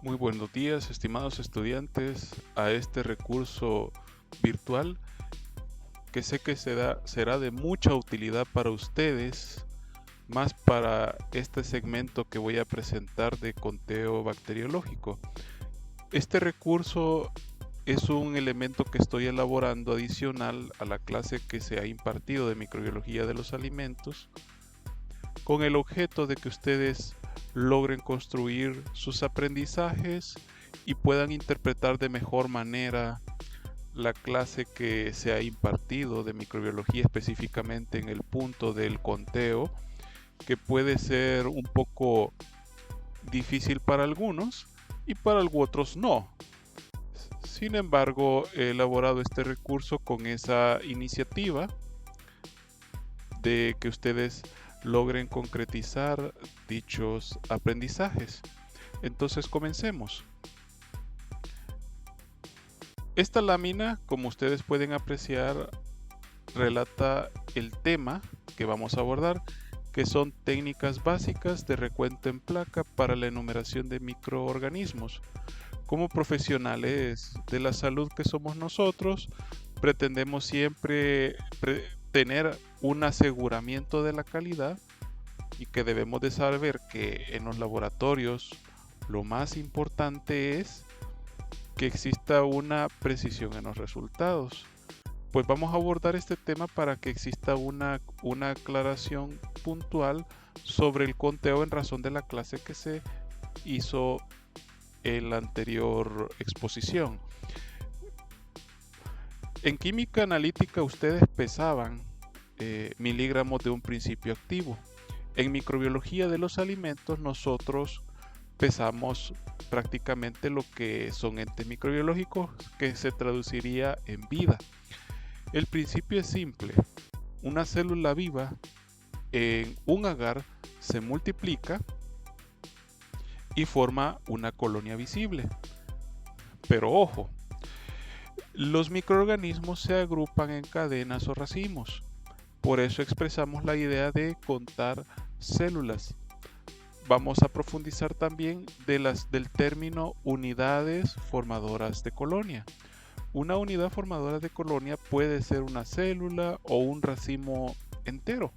Muy buenos días, estimados estudiantes, a este recurso virtual que sé que será de mucha utilidad para ustedes, más para este segmento que voy a presentar de conteo bacteriológico. Este recurso es un elemento que estoy elaborando adicional a la clase que se ha impartido de microbiología de los alimentos, con el objeto de que ustedes logren construir sus aprendizajes y puedan interpretar de mejor manera la clase que se ha impartido de microbiología, específicamente en el punto del conteo, que puede ser un poco difícil para algunos y para otros no. Sin embargo, he elaborado este recurso con esa iniciativa de que ustedes logren concretizar dichos aprendizajes. Entonces comencemos. Esta lámina, como ustedes pueden apreciar, relata el tema que vamos a abordar, que son técnicas básicas de recuento en placa para la enumeración de microorganismos. Como profesionales de la salud que somos nosotros, pretendemos siempre tener un aseguramiento de la calidad y que debemos de saber que en los laboratorios lo más importante es que exista una precisión en los resultados. Pues vamos a abordar este tema para que exista una aclaración puntual sobre el conteo en razón de la clase que se hizo en la anterior exposición. En química analítica ustedes pesaban miligramos de un principio activo. En microbiología de los alimentos nosotros pesamos prácticamente lo que son entes microbiológicos, que se traduciría en vida. El principio es simple. Una célula viva en un agar se multiplica y forma una colonia visible. Pero ojo, los microorganismos se agrupan en cadenas o racimos. Por eso expresamos la idea de contar células. Vamos a profundizar también del término unidades formadoras de colonia. Una unidad formadora de colonia puede ser una célula o un racimo entero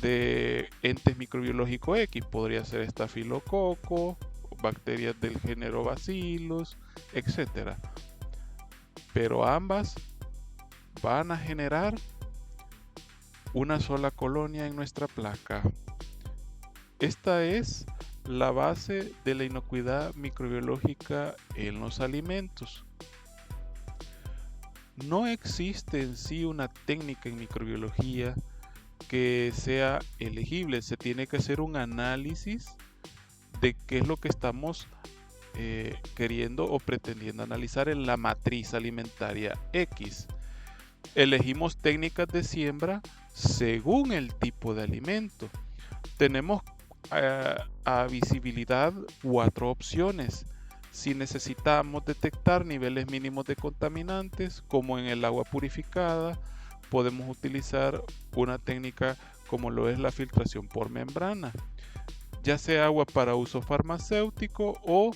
de entes microbiológicos X. Podría ser estafilococo, bacterias del género Bacillus, etc. Pero ambas van a generar una sola colonia en nuestra placa. Esta es la base de la inocuidad microbiológica en los alimentos. No existe en sí una técnica en microbiología que sea elegible. Se tiene que hacer un análisis de qué es lo que estamos queriendo o pretendiendo analizar en la matriz alimentaria X. Elegimos técnicas de siembra según el tipo de alimento. Tenemos a visibilidad 4 opciones. Si necesitamos detectar niveles mínimos de contaminantes, como en el agua purificada, podemos utilizar una técnica como lo es la filtración por membrana, ya sea agua para uso farmacéutico o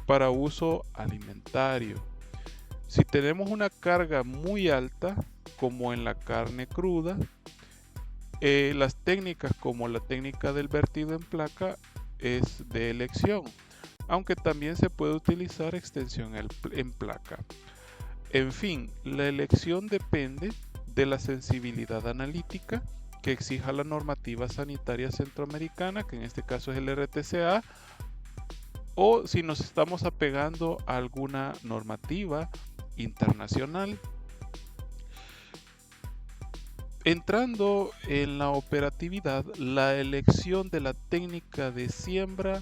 para uso alimentario. Si tenemos una carga muy alta, como en la carne cruda, las técnicas como la técnica del vertido en placa es de elección, aunque también se puede utilizar extensión en placa. En fin, la elección depende de la sensibilidad analítica que exija la normativa sanitaria centroamericana, que en este caso es el RTCA, o si nos estamos apegando a alguna normativa internacional. Entrando en la operatividad, la elección de la técnica de siembra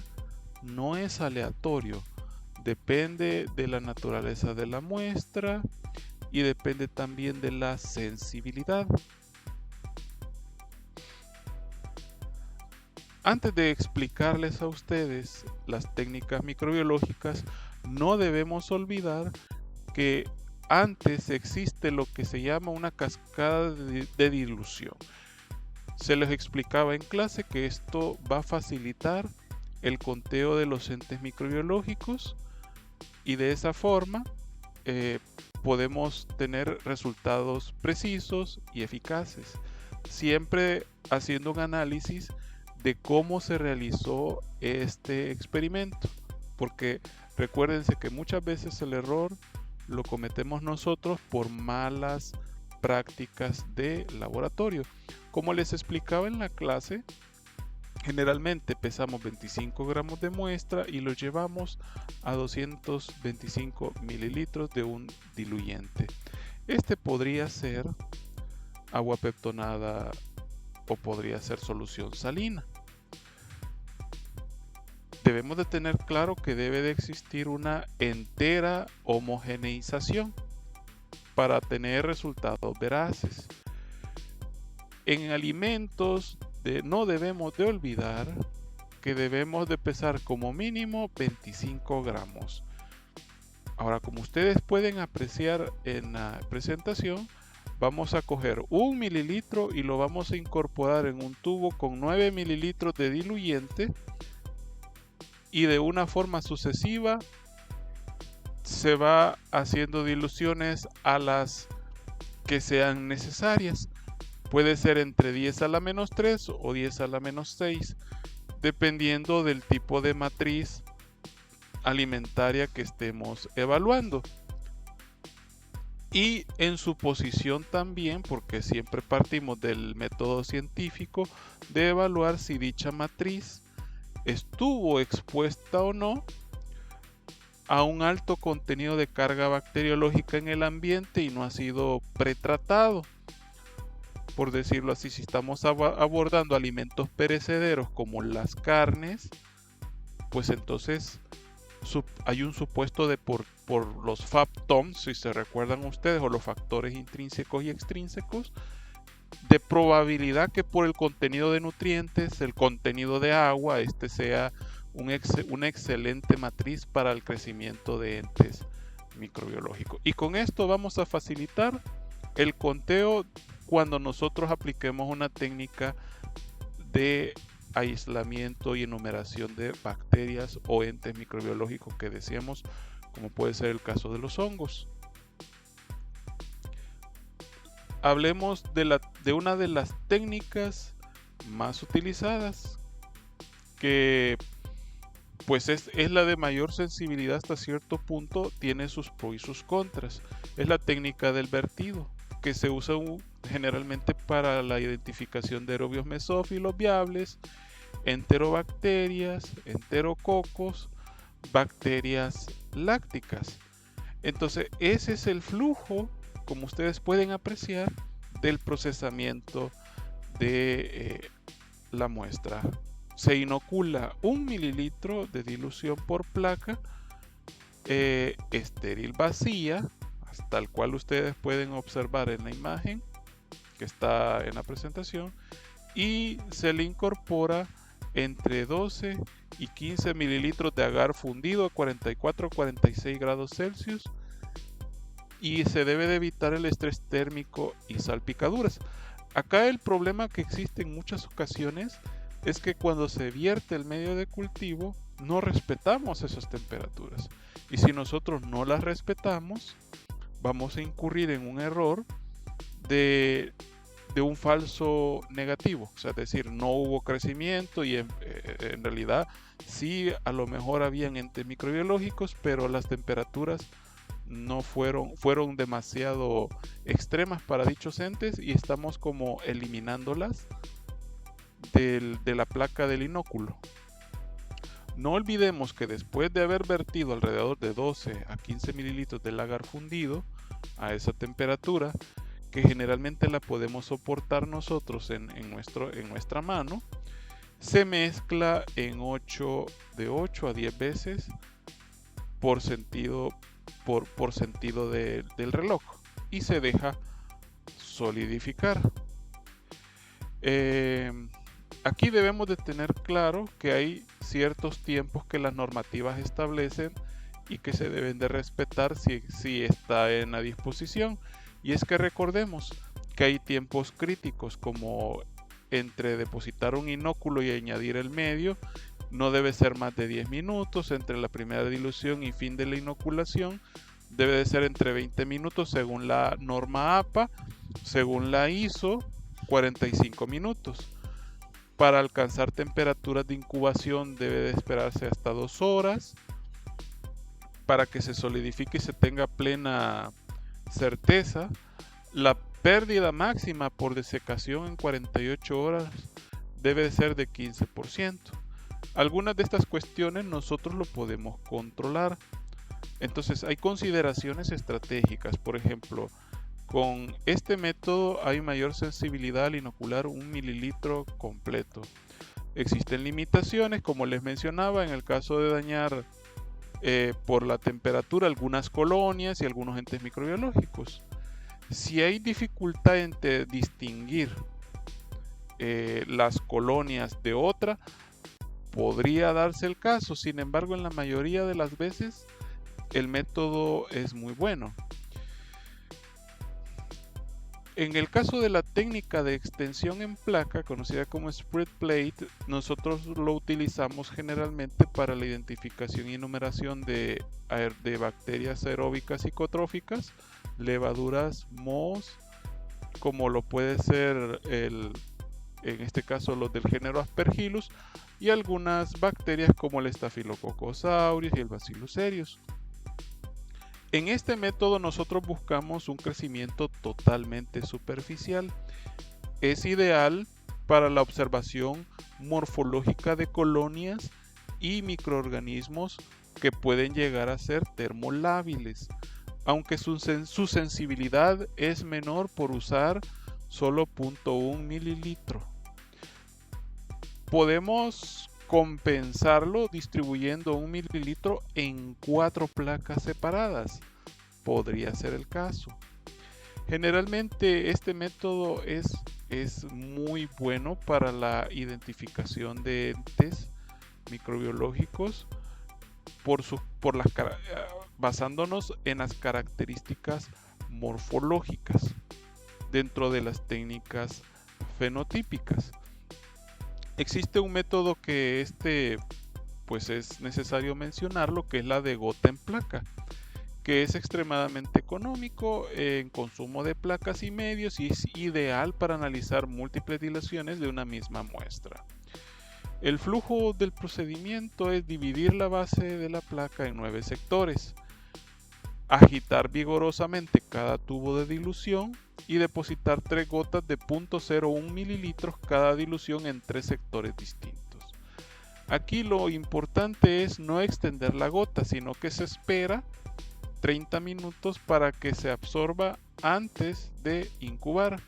no es aleatorio, depende de la naturaleza de la muestra y depende también de la sensibilidad. Antes de explicarles a ustedes las técnicas microbiológicas, no debemos olvidar que antes existe lo que se llama una cascada de dilución. Se les explicaba en clase que esto va a facilitar el conteo de los entes microbiológicos y de esa forma podemos tener resultados precisos y eficaces, siempre haciendo un análisis de cómo se realizó este experimento, porque recuérdense que muchas veces el error lo cometemos nosotros por malas prácticas de laboratorio. Como les explicaba en la clase, generalmente pesamos 25 gramos de muestra y lo llevamos a 225 mililitros de un diluyente. Este podría ser agua peptonada o podría ser solución salina. Debemos de tener claro que debe de existir una entera homogeneización para tener resultados veraces. En alimentos no debemos de olvidar que debemos de pesar como mínimo 25 gramos. Ahora, como ustedes pueden apreciar en la presentación, vamos a coger 1 mililitro y lo vamos a incorporar en un tubo con 9 mililitros de diluyente y de una forma sucesiva se va haciendo diluciones a las que sean necesarias. Puede ser entre 10 a la menos 3 o 10 a la menos 6, dependiendo del tipo de matriz alimentaria que estemos evaluando. Y en su posición también, porque siempre partimos del método científico de evaluar si dicha matriz estuvo expuesta o no a un alto contenido de carga bacteriológica en el ambiente y no ha sido pretratado. Por decirlo así, si estamos abordando alimentos perecederos como las carnes, pues entonces hay un supuesto de por los FABTOMs, si se recuerdan ustedes, o los factores intrínsecos y extrínsecos, de probabilidad que por el contenido de nutrientes, el contenido de agua, este sea una excelente matriz para el crecimiento de entes microbiológicos. Y con esto vamos a facilitar el conteo cuando nosotros apliquemos una técnica de aislamiento y enumeración de bacterias o entes microbiológicos que decíamos, como puede ser el caso de los hongos. Hablemos de una de las técnicas más utilizadas, que pues es la de mayor sensibilidad hasta cierto punto, tiene sus pros y sus contras. Es la técnica del vertido, que se usa generalmente para la identificación de aerobios mesófilos viables, enterobacterias, enterococos, bacterias lácticas. Entonces ese es el flujo, como ustedes pueden apreciar, del procesamiento de la muestra. Se inocula 1 mililitro de dilución por placa estéril vacía, tal cual ustedes pueden observar en la imagen que está en la presentación, y se le incorpora entre 12 y 15 mililitros de agar fundido a 44-46 grados Celsius, y se debe de evitar el estrés térmico y salpicaduras. Acá el problema que existe en muchas ocasiones es que cuando se vierte el medio de cultivo no respetamos esas temperaturas, y si nosotros no las respetamos vamos a incurrir en un error de un falso negativo, o sea, es decir, no hubo crecimiento y en realidad sí, a lo mejor habían entes microbiológicos, pero las temperaturas no fueron demasiado extremas para dichos entes y estamos como eliminándolas de la placa del inóculo. No olvidemos que después de haber vertido alrededor de 12 a 15 mililitros de agar fundido a esa temperatura, que generalmente la podemos soportar nosotros en nuestra mano, se mezcla de 8 a 10 veces por sentido del reloj y se deja solidificar. Aquí debemos de tener claro que hay ciertos tiempos que las normativas establecen y que se deben de respetar si está en la disposición. Y es que recordemos que hay tiempos críticos, como entre depositar un inóculo y añadir el medio, No debe ser más de 10 minutos entre la primera dilución y fin de la inoculación. Debe de ser entre 20 minutos según la norma APA, según la ISO 45 minutos. Para alcanzar temperaturas de incubación debe de esperarse hasta 2 horas para que se solidifique y se tenga plena certeza. La pérdida máxima por desecación en 48 horas debe de ser de 15%. Algunas de estas cuestiones nosotros lo podemos controlar. Entonces hay consideraciones estratégicas. Por ejemplo, con este método hay mayor sensibilidad al inocular 1 mililitro completo. Existen limitaciones, como les mencionaba, en el caso de dañar por la temperatura algunas colonias y algunos entes microbiológicos. Si hay dificultad en distinguir las colonias de otra, podría darse el caso. Sin embargo, en la mayoría de las veces el método es muy bueno. En el caso de la técnica de extensión en placa, conocida como spread plate, nosotros lo utilizamos generalmente para la identificación y enumeración de bacterias aeróbicas psicotróficas, levaduras, mohos, como lo puede ser en este caso los del género Aspergillus, y algunas bacterias como el Staphylococcus aureus y el Bacillus cereus. En este método nosotros buscamos un crecimiento totalmente superficial. Es ideal para la observación morfológica de colonias y microorganismos que pueden llegar a ser termolábiles, aunque su sensibilidad es menor por usar solo 0.1 mililitro. Podemos compensarlo distribuyendo 1 mililitro en 4 placas separadas. Podría ser el caso. Generalmente este método es muy bueno para la identificación de entes microbiológicos basándonos en las características morfológicas dentro de las técnicas fenotípicas. Existe un método que pues es necesario mencionarlo, que es la de gota en placa, que es extremadamente económico en consumo de placas y medios y es ideal para analizar múltiples dilaciones de una misma muestra. El flujo del procedimiento es dividir la base de la placa en 9 sectores, agitar vigorosamente cada tubo de dilución y depositar 3 gotas de 0.01 mililitros cada dilución en 3 sectores distintos. Aquí lo importante es no extender la gota, sino que se espera 30 minutos para que se absorba antes de incubar.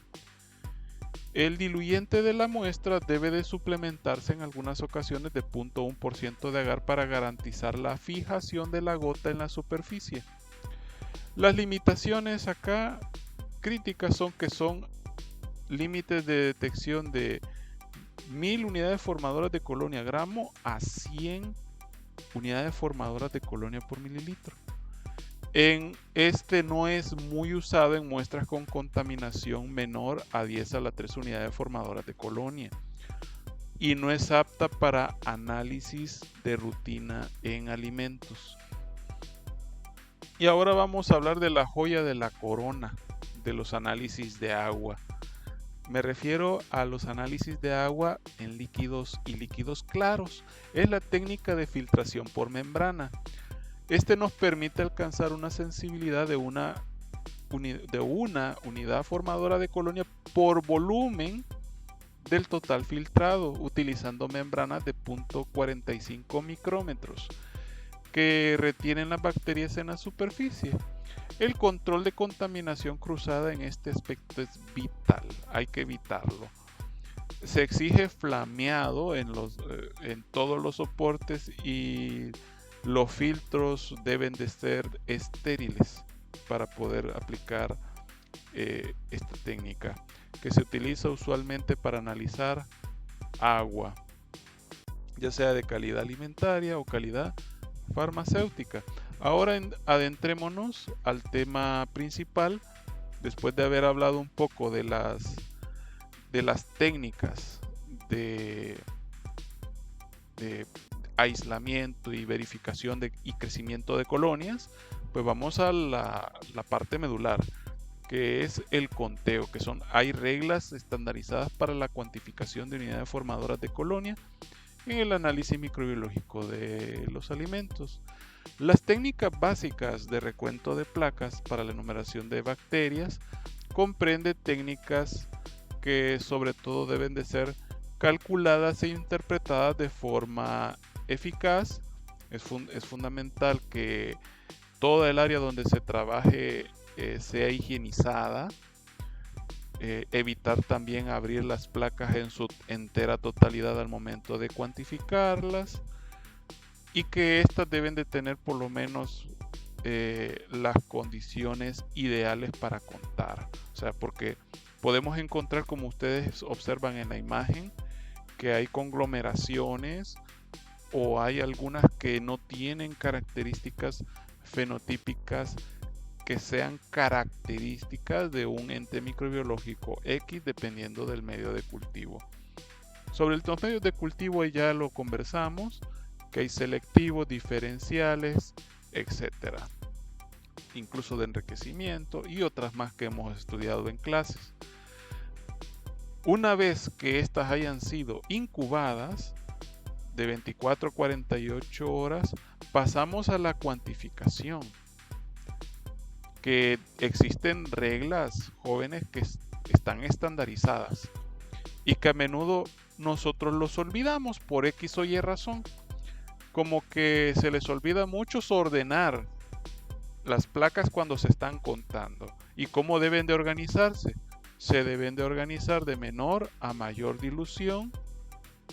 El diluyente de la muestra debe de suplementarse en algunas ocasiones de 0.1% de agar para garantizar la fijación de la gota en la superficie. Las limitaciones acá críticas son que son límites de detección de 1000 unidades formadoras de colonia gramo a 100 unidades formadoras de colonia por mililitro. No es muy usado en muestras con contaminación menor a 10 a la 3 unidades formadoras de colonia y no es apta para análisis de rutina en alimentos. Y ahora vamos a hablar de la joya de la corona de los análisis de agua. Me refiero a los análisis de agua en líquidos y líquidos claros. Es la técnica de filtración por membrana. Este nos permite alcanzar una sensibilidad de una unidad formadora de colonia por volumen del total filtrado, utilizando membranas de 0.45 micrómetros que retienen las bacterias en la superficie. El control de contaminación cruzada en este aspecto es vital, hay que evitarlo. Se exige flameado en todos los soportes y los filtros deben de ser estériles para poder aplicar esta técnica que se utiliza usualmente para analizar agua, ya sea de calidad alimentaria o calidad farmacéutica. Ahora adentrémonos al tema principal, después de haber hablado un poco de las técnicas de aislamiento y verificación y crecimiento de colonias, pues vamos a la parte medular, que es el conteo, hay reglas estandarizadas para la cuantificación de unidades formadoras de colonia en el análisis microbiológico de los alimentos. Las técnicas básicas de recuento de placas para la enumeración de bacterias comprende técnicas que sobre todo deben de ser calculadas e interpretadas de forma eficaz. Es fundamental que toda el área donde se trabaje sea higienizada. Evitar también abrir las placas en su entera totalidad al momento de cuantificarlas, y que estas deben de tener por lo menos las condiciones ideales para contar. O sea, porque podemos encontrar, como ustedes observan en la imagen, que hay conglomeraciones o hay algunas que no tienen características fenotípicas que sean características de un ente microbiológico X, dependiendo del medio de cultivo. Sobre los medios de cultivo ya lo conversamos, que hay selectivos, diferenciales, etcétera, incluso de enriquecimiento y otras más que hemos estudiado en clases. Una vez que estas hayan sido incubadas de 24 a 48 horas, pasamos a la cuantificación, que existen reglas, jóvenes, que están estandarizadas y que a menudo nosotros los olvidamos por X o Y razón, como que se les olvida mucho ordenar las placas cuando se están contando. ¿Y cómo deben de organizarse? Se deben de organizar de menor a mayor dilución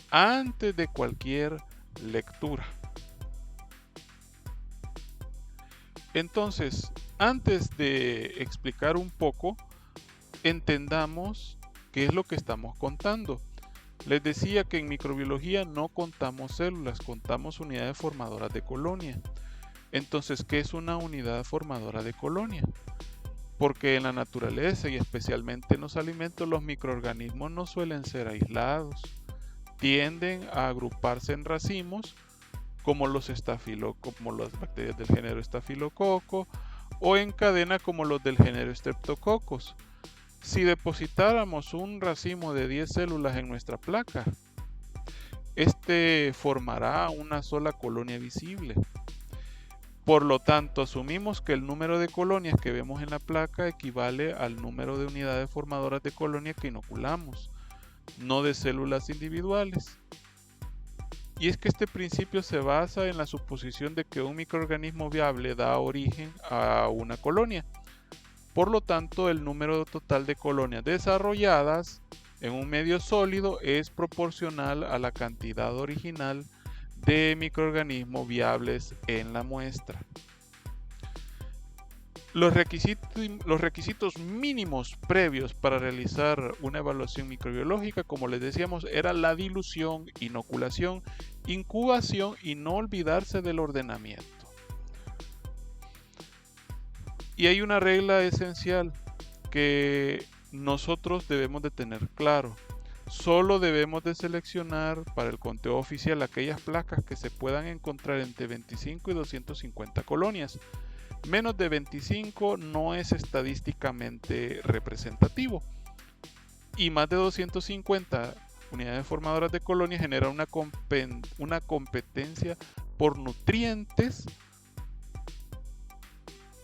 antes de cualquier lectura. Entonces, antes de explicar un poco, entendamos qué es lo que estamos contando. Les decía que en microbiología no contamos células, contamos unidades formadoras de colonia. Entonces, ¿qué es una unidad formadora de colonia? Porque en la naturaleza y especialmente en los alimentos, los microorganismos no suelen ser aislados. Tienden a agruparse en racimos, como como las bacterias del género Staphylococcus, o en cadena como los del género Streptococcus. Si depositáramos un racimo de 10 células en nuestra placa, este formará una sola colonia visible. Por lo tanto, asumimos que el número de colonias que vemos en la placa equivale al número de unidades formadoras de colonia que inoculamos, no de células individuales. Y es que este principio se basa en la suposición de que un microorganismo viable da origen a una colonia. Por lo tanto, el número total de colonias desarrolladas en un medio sólido es proporcional a la cantidad original de microorganismos viables en la muestra. Los requisitos mínimos previos para realizar una evaluación microbiológica, como les decíamos, era la dilución, inoculación, incubación y no olvidarse del ordenamiento. Y hay una regla esencial que nosotros debemos de tener claro. Solo debemos de seleccionar para el conteo oficial aquellas placas que se puedan encontrar entre 25 y 250 colonias. Menos de 25 no es estadísticamente representativo. Y más de 250 unidades formadoras de colonias genera una competencia por nutrientes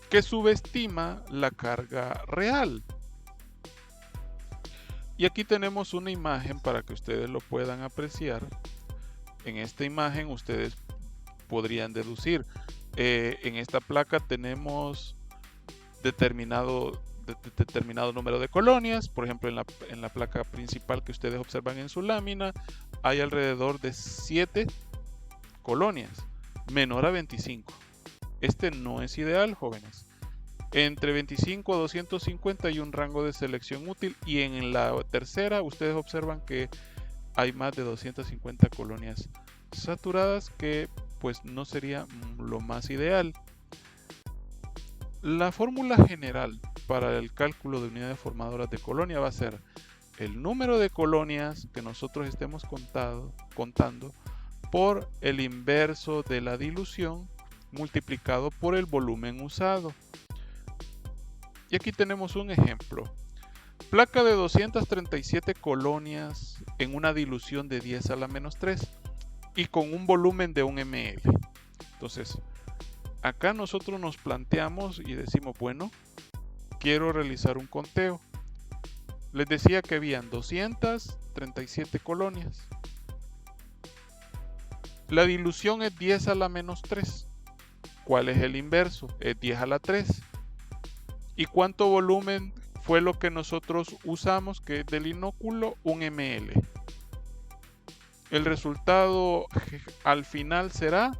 que subestima la carga real. Y aquí tenemos una imagen para que ustedes lo puedan apreciar. En esta imagen ustedes podrían deducir. En esta placa tenemos determinado número de colonias. Por ejemplo, en la placa principal que ustedes observan en su lámina, hay alrededor de 7 colonias, menor a 25. Este no es ideal, jóvenes. Entre 25 a 250 hay un rango de selección útil, y en la tercera ustedes observan que hay más de 250 colonias saturadas, que pues no sería lo más ideal. La fórmula general para el cálculo de unidades formadoras de colonia va a ser el número de colonias que nosotros estemos contando por el inverso de la dilución multiplicado por el volumen usado. Y aquí tenemos un ejemplo. Placa de 237 colonias en una dilución de 10 a la menos 3 y con un volumen de 1 ml. Entonces, acá nosotros nos planteamos y decimos, bueno, quiero realizar un conteo. Les decía que habían 237 colonias. La dilución es 10 a la menos 3. ¿Cuál es el inverso? Es 10 a la 3. ¿Y cuánto volumen fue lo que nosotros usamos, que es del inóculo? 1 ml. El resultado al final será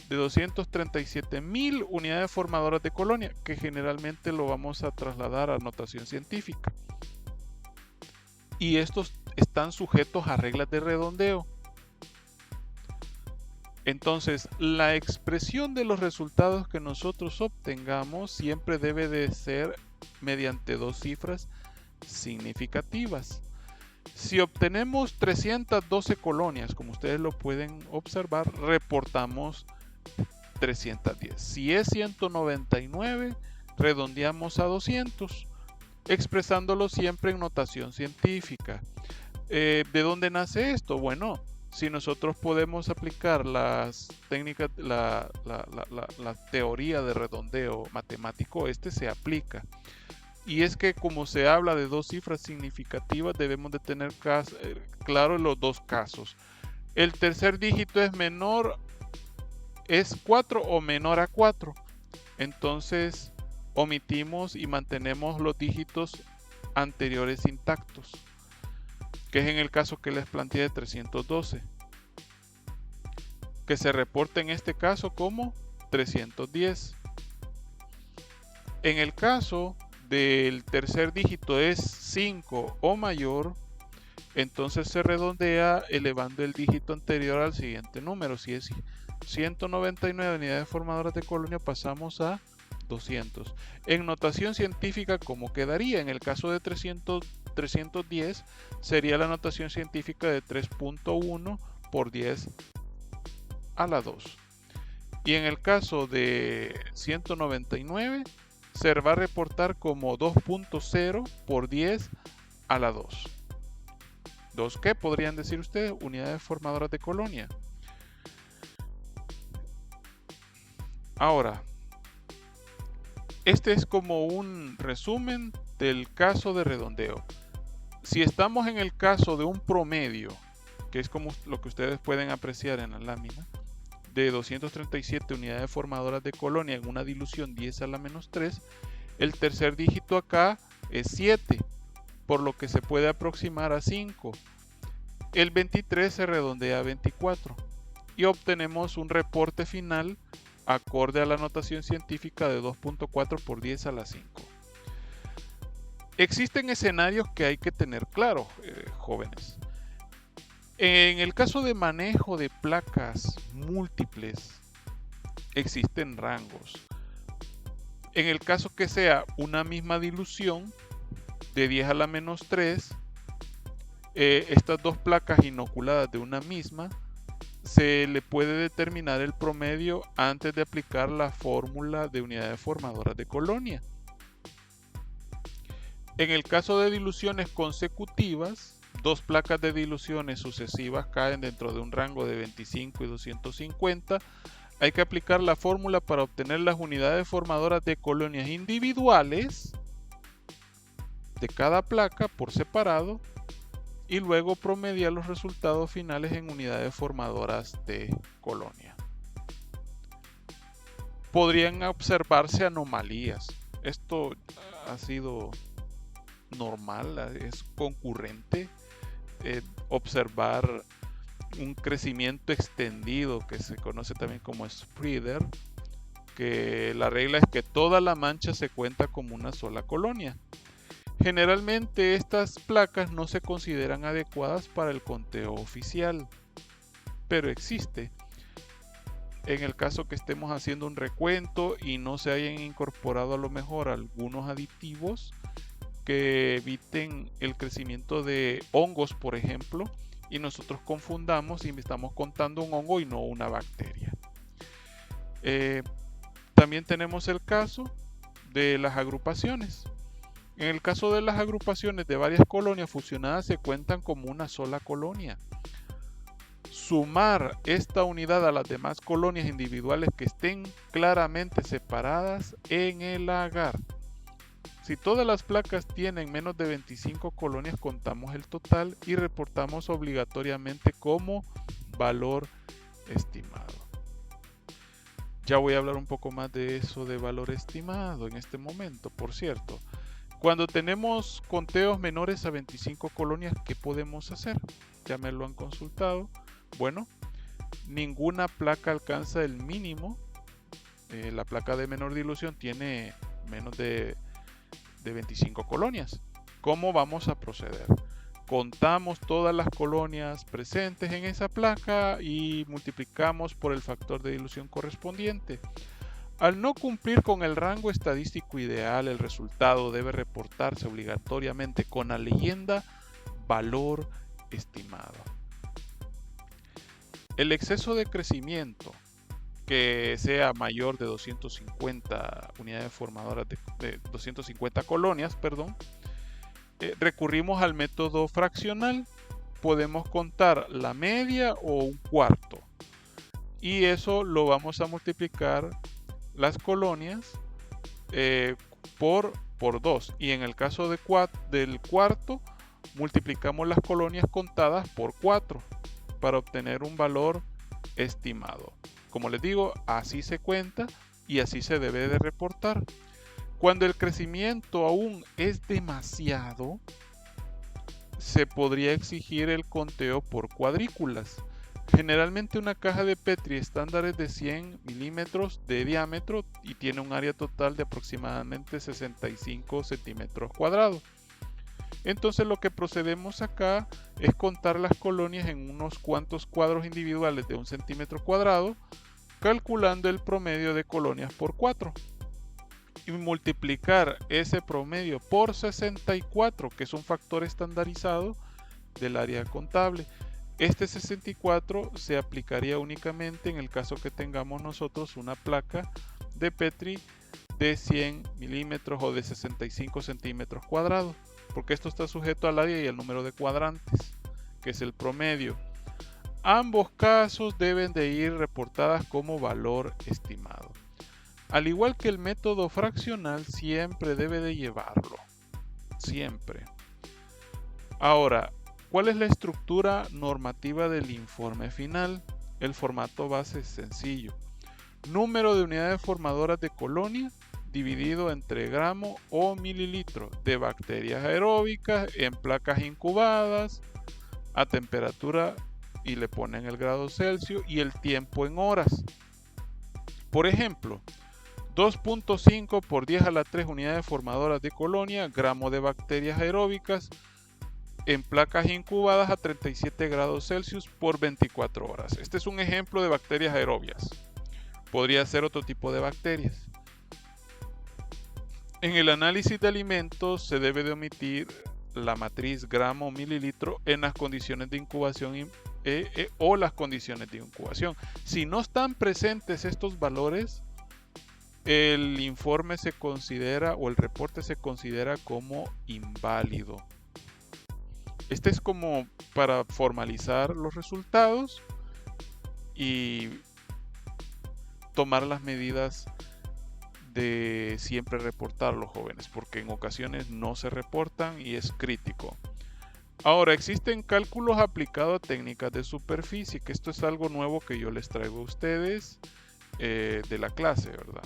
de 237.000 unidades formadoras de colonia, que generalmente lo vamos a trasladar a notación científica. Y estos están sujetos a reglas de redondeo. Entonces, la expresión de los resultados que nosotros obtengamos siempre debe de ser mediante dos cifras significativas. Si obtenemos 312 colonias, como ustedes lo pueden observar, reportamos 310. Si es 199, redondeamos a 200, expresándolo siempre en notación científica. ¿De dónde nace esto? Bueno, si nosotros podemos aplicar las técnicas, la teoría de redondeo matemático, se aplica. Y es que como se habla de dos cifras significativas, debemos de tener claro los dos casos. El tercer dígito es 4 o menor a 4. Entonces omitimos y mantenemos los dígitos anteriores intactos, que es en el caso que les planteé de 312, que se reporta en este caso como 310. En el caso del tercer dígito es 5 o mayor, entonces se redondea elevando el dígito anterior al siguiente número. Si es 199 unidades formadoras de colonia, pasamos a 200. En notación científica, ¿cómo quedaría? En el caso de 310 sería la notación científica de 3.1 por 10 a la 2. Y en el caso de 199 se va a reportar como 2.0 por 10 a la 2. ¿2 qué podrían decir ustedes? Unidades formadoras de colonia. Ahora, este es como un resumen del caso de redondeo. Si estamos en el caso de un promedio, que es como lo que ustedes pueden apreciar en la lámina, de 237 unidades formadoras de colonia en una dilución 10 a la menos 3, el tercer dígito acá es 7, por lo que se puede aproximar a 5. El 23 se redondea a 24 y obtenemos un reporte final acorde a la notación científica de 2.4 por 10 a la 5. Existen escenarios que hay que tener claros, jóvenes. En el caso de manejo de placas múltiples, existen rangos. En el caso que sea una misma dilución de 10 a la menos 3, estas dos placas inoculadas de una misma, se le puede determinar el promedio antes de aplicar la fórmula de unidades formadoras de colonia. En el caso de diluciones consecutivas, dos placas de diluciones sucesivas caen dentro de un rango de 25 y 250. Hay que aplicar la fórmula para obtener las unidades formadoras de colonias individuales de cada placa por separado y luego promediar los resultados finales en unidades formadoras de colonia. Podrían observarse anomalías. Esto ha sido normal, es concurrente observar un crecimiento extendido que se conoce también como spreader, que la regla es que toda la mancha se cuenta como una sola colonia. Generalmente estas placas no se consideran adecuadas para el conteo oficial, pero existe. En el caso que estemos haciendo un recuento y no se hayan incorporado a lo mejor algunos aditivos que eviten el crecimiento de hongos, por ejemplo, y nosotros confundamos y estamos contando un hongo y no una bacteria. También tenemos el caso de las agrupaciones. En el caso de las agrupaciones de varias colonias fusionadas se cuentan como una sola colonia. Sumar esta unidad a las demás colonias individuales que estén claramente separadas en el agar. Si todas las placas tienen menos de 25 colonias, contamos el total y reportamos obligatoriamente como valor estimado. Ya voy a hablar un poco más de eso de valor estimado en este momento, por cierto. Cuando tenemos conteos menores a 25 colonias, ¿qué podemos hacer? Ya me lo han consultado. Bueno, ninguna placa alcanza el mínimo. La placa de menor dilución tiene menos de 25 colonias. ¿Cómo vamos a proceder? Contamos todas las colonias presentes en esa placa y multiplicamos por el factor de dilución correspondiente. Al no cumplir con el rango estadístico ideal, el resultado debe reportarse obligatoriamente con la leyenda valor estimado. El exceso de crecimiento que sea mayor de 250 unidades formadoras de 250 colonias, recurrimos al método fraccional. Podemos contar la media o un cuarto y eso lo vamos a multiplicar las colonias por 2, y en el caso del cuarto multiplicamos las colonias contadas por 4 para obtener un valor estimado. Como les digo, así se cuenta y así se debe de reportar. Cuando el crecimiento aún es demasiado, se podría exigir el conteo por cuadrículas. Generalmente una caja de Petri estándar es de 100 milímetros de diámetro y tiene un área total de aproximadamente 65 centímetros cuadrados. Entonces lo que procedemos acá es contar las colonias en unos cuantos cuadros individuales de 1 centímetro cuadrado, calculando el promedio de colonias por 4 y multiplicar ese promedio por 64, que es un factor estandarizado del área contable. Este 64 se aplicaría únicamente en el caso que tengamos nosotros una placa de Petri de 100 milímetros o de 65 centímetros cuadrados, porque esto está sujeto al área y al número de cuadrantes, que es el promedio. Ambos casos deben de ir reportadas como valor estimado. Al igual que el método fraccional, siempre debe de llevarlo. Siempre. Ahora, ¿cuál es la estructura normativa del informe final? El formato base es sencillo. Número de unidades formadoras de colonia dividido entre gramo o mililitro de bacterias aeróbicas en placas incubadas a temperatura y le ponen el grado Celsius y el tiempo en horas. Por ejemplo, 2.5 por 10 a la 3 unidades formadoras de colonia, gramo de bacterias aeróbicas en placas incubadas a 37 grados Celsius por 24 horas. Este es un ejemplo de bacterias aerobias. Podría ser otro tipo de bacterias. En el análisis de alimentos se debe de omitir la matriz gramo mililitro en las condiciones de incubación o las condiciones de incubación. Si no están presentes estos valores, el informe se considera o el reporte se considera como inválido. Este es como para formalizar los resultados y tomar las medidas de siempre reportar a los jóvenes, porque en ocasiones no se reportan y es crítico. Ahora, existen cálculos aplicados a técnicas de superficie, que esto es algo nuevo que yo les traigo a ustedes de la clase, ¿verdad?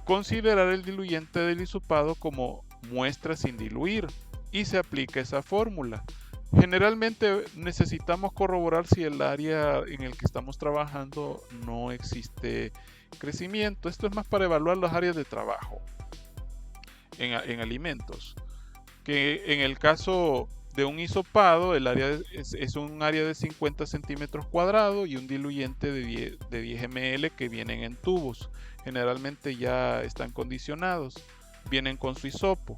Considerar el diluyente del hisopado como muestra sin diluir y se aplica esa fórmula. Generalmente necesitamos corroborar si el área en el que estamos trabajando no existe crecimiento. Esto es más para evaluar las áreas de trabajo en alimentos. Que en el caso de un hisopado, el área es un área de 50 centímetros cuadrados y un diluyente de 10 ml que vienen en tubos. Generalmente ya están condicionados, vienen con su hisopo.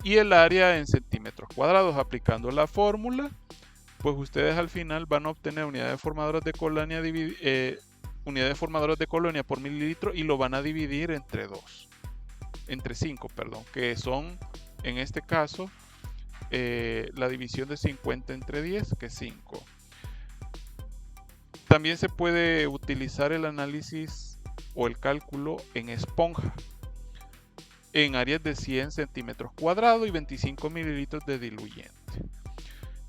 Y el área en centímetros cuadrados, aplicando la fórmula, pues ustedes al final van a obtener unidades formadoras de colonia, unidades formadoras de colonia por mililitro, y lo van a dividir entre 5, perdón, que son en este caso la división de 50 entre 10, que es 5. También se puede utilizar el análisis o el cálculo en esponja, en áreas de 100 centímetros cuadrados y 25 mililitros de diluyente.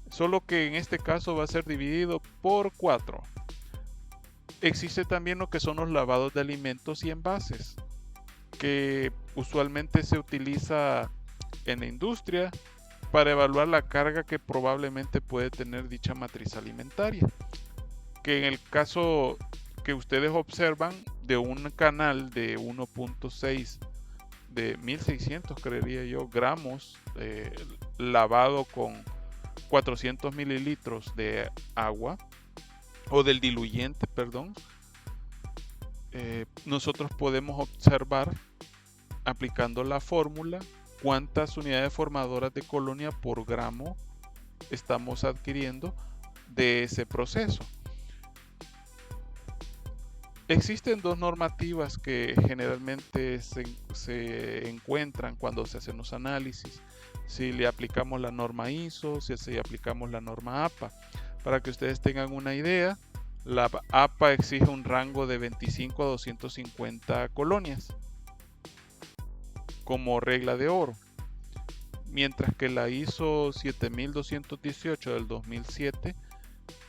Solo que en este caso va a ser dividido por 4. Existe también lo que son los lavados de alimentos y envases, que usualmente se utiliza en la industria para evaluar la carga que probablemente puede tener dicha matriz alimentaria. Que en el caso que ustedes observan de un canal de 1.6 de 1600, creería yo, gramos lavado con 400 mililitros de agua o del diluyente, perdón, nosotros podemos observar, aplicando la fórmula, cuántas unidades formadoras de colonia por gramo estamos adquiriendo de ese proceso. Existen dos normativas que generalmente se encuentran cuando se hacen los análisis. Si le aplicamos la norma ISO, si aplicamos la norma APA. Para que ustedes tengan una idea, la APA exige un rango de 25 a 250 colonias como regla de oro, mientras que la ISO 7218 del 2007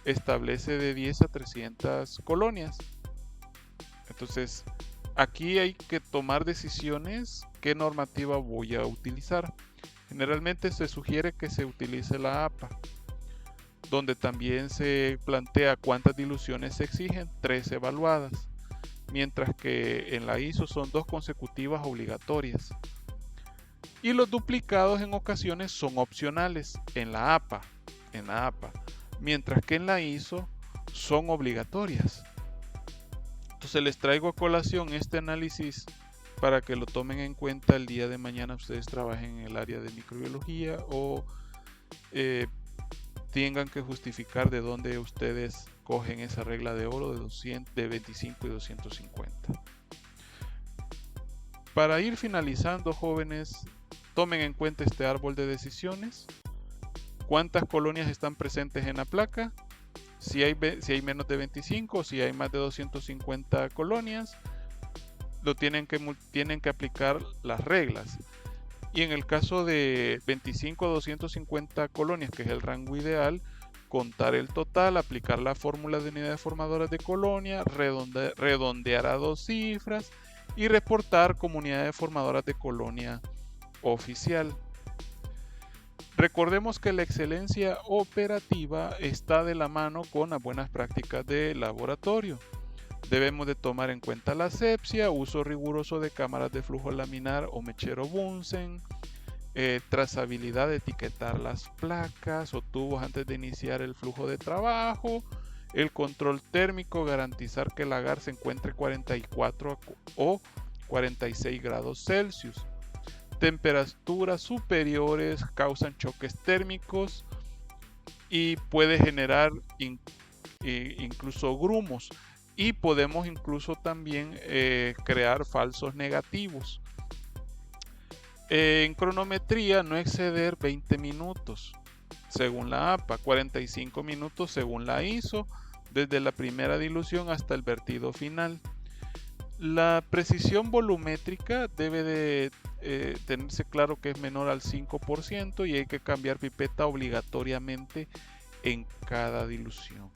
establece de 10 a 300 colonias. Entonces, aquí hay que tomar decisiones, qué normativa voy a utilizar. Generalmente se sugiere que se utilice la APA, donde también se plantea cuántas diluciones se exigen, 3 evaluadas, mientras que en la ISO son 2 consecutivas obligatorias. Y los duplicados en ocasiones son opcionales en la APA, mientras que en la ISO son obligatorias. Entonces les traigo a colación este análisis para que lo tomen en cuenta el día de mañana ustedes trabajen en el área de microbiología o tengan que justificar de dónde ustedes cogen esa regla de oro de 25 y 250. Para ir finalizando, jóvenes, tomen en cuenta este árbol de decisiones. ¿Cuántas colonias están presentes en la placa? Si hay menos de 25, si hay más de 250 colonias, tienen que aplicar las reglas. Y en el caso de 25 a 250 colonias, que es el rango ideal, contar el total, aplicar la fórmula de unidades formadoras de colonia, redondear a 2 cifras y reportar como unidades formadoras de colonia oficial. Recordemos que la excelencia operativa está de la mano con las buenas prácticas de laboratorio. Debemos de tomar en cuenta la asepsia, uso riguroso de cámaras de flujo laminar o mechero Bunsen, trazabilidad de etiquetar las placas o tubos antes de iniciar el flujo de trabajo, el control térmico, garantizar que el agar se encuentre 44 o 46 grados Celsius. Temperaturas superiores causan choques térmicos y puede generar incluso grumos, y podemos incluso también crear falsos negativos. En cronometría no exceder 20 minutos según la APA, 45 minutos según la ISO, desde la primera dilución hasta el vertido final. La precisión volumétrica debe de tenerse claro que es menor al 5% y hay que cambiar pipeta obligatoriamente en cada dilución.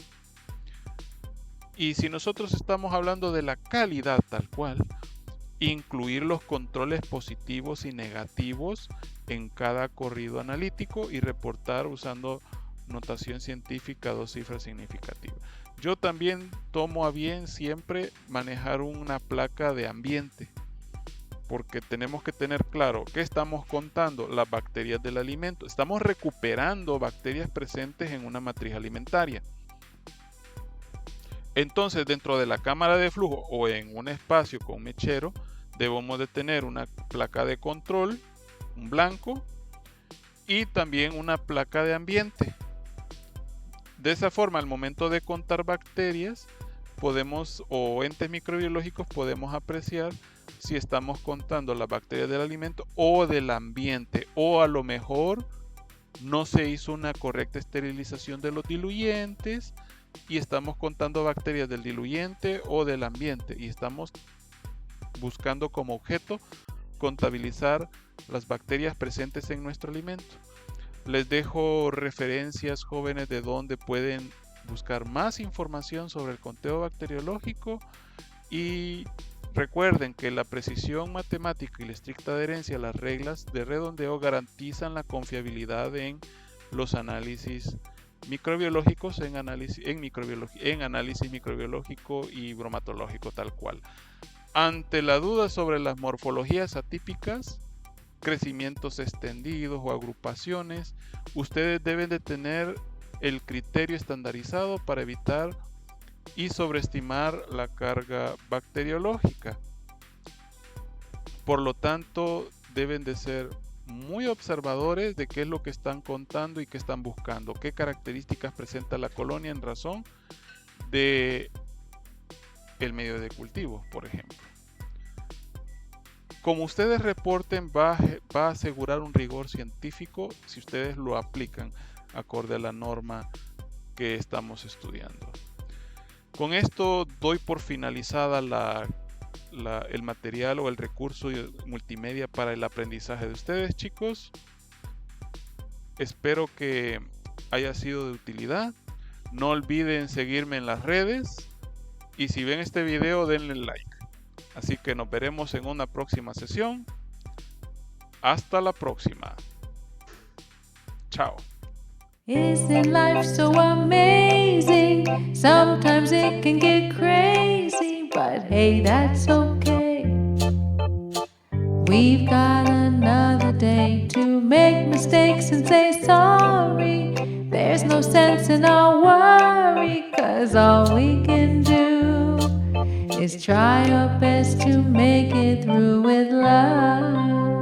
Y si nosotros estamos hablando de la calidad tal cual, incluir los controles positivos y negativos en cada corrido analítico y reportar usando notación científica 2 cifras significativas. Yo también tomo a bien siempre manejar una placa de ambiente, porque tenemos que tener claro que estamos contando las bacterias del alimento. Estamos recuperando bacterias presentes en una matriz alimentaria. Entonces, dentro de la cámara de flujo o en un espacio con mechero, debemos de tener una placa de control, un blanco, y también una placa de ambiente. De esa forma, al momento de contar bacterias, podemos, o entes microbiológicos, podemos apreciar si estamos contando las bacterias del alimento o del ambiente, o a lo mejor no se hizo una correcta esterilización de los diluyentes y estamos contando bacterias del diluyente o del ambiente y estamos buscando como objeto contabilizar las bacterias presentes en nuestro alimento. Les dejo referencias, jóvenes, de donde pueden buscar más información sobre el conteo bacteriológico, y recuerden que la precisión matemática y la estricta adherencia a las reglas de redondeo garantizan la confiabilidad en los análisis microbiológicos, en análisis microbiológico y bromatológico tal cual. Ante la duda sobre las morfologías atípicas, crecimientos extendidos o agrupaciones, ustedes deben de tener el criterio estandarizado para evitar y sobreestimar la carga bacteriológica. Por lo tanto, deben de ser muy observadores de qué es lo que están contando y qué están buscando, qué características presenta la colonia en razón de el medio de cultivo, por ejemplo. Como ustedes reporten, va a asegurar un rigor científico si ustedes lo aplican acorde a la norma que estamos estudiando. Con esto doy por finalizada el material o el recurso multimedia para el aprendizaje de ustedes, chicos. Espero que haya sido de utilidad. No olviden seguirme en las redes y si ven este video denle like. Así que nos veremos en una próxima sesión. Hasta la próxima. Chao. Isn't life so amazing? Sometimes it can get crazy, but hey, that's okay. We've got another day to make mistakes and say sorry. There's no sense in our worry, 'cause all we can do is try our best to make it through with love.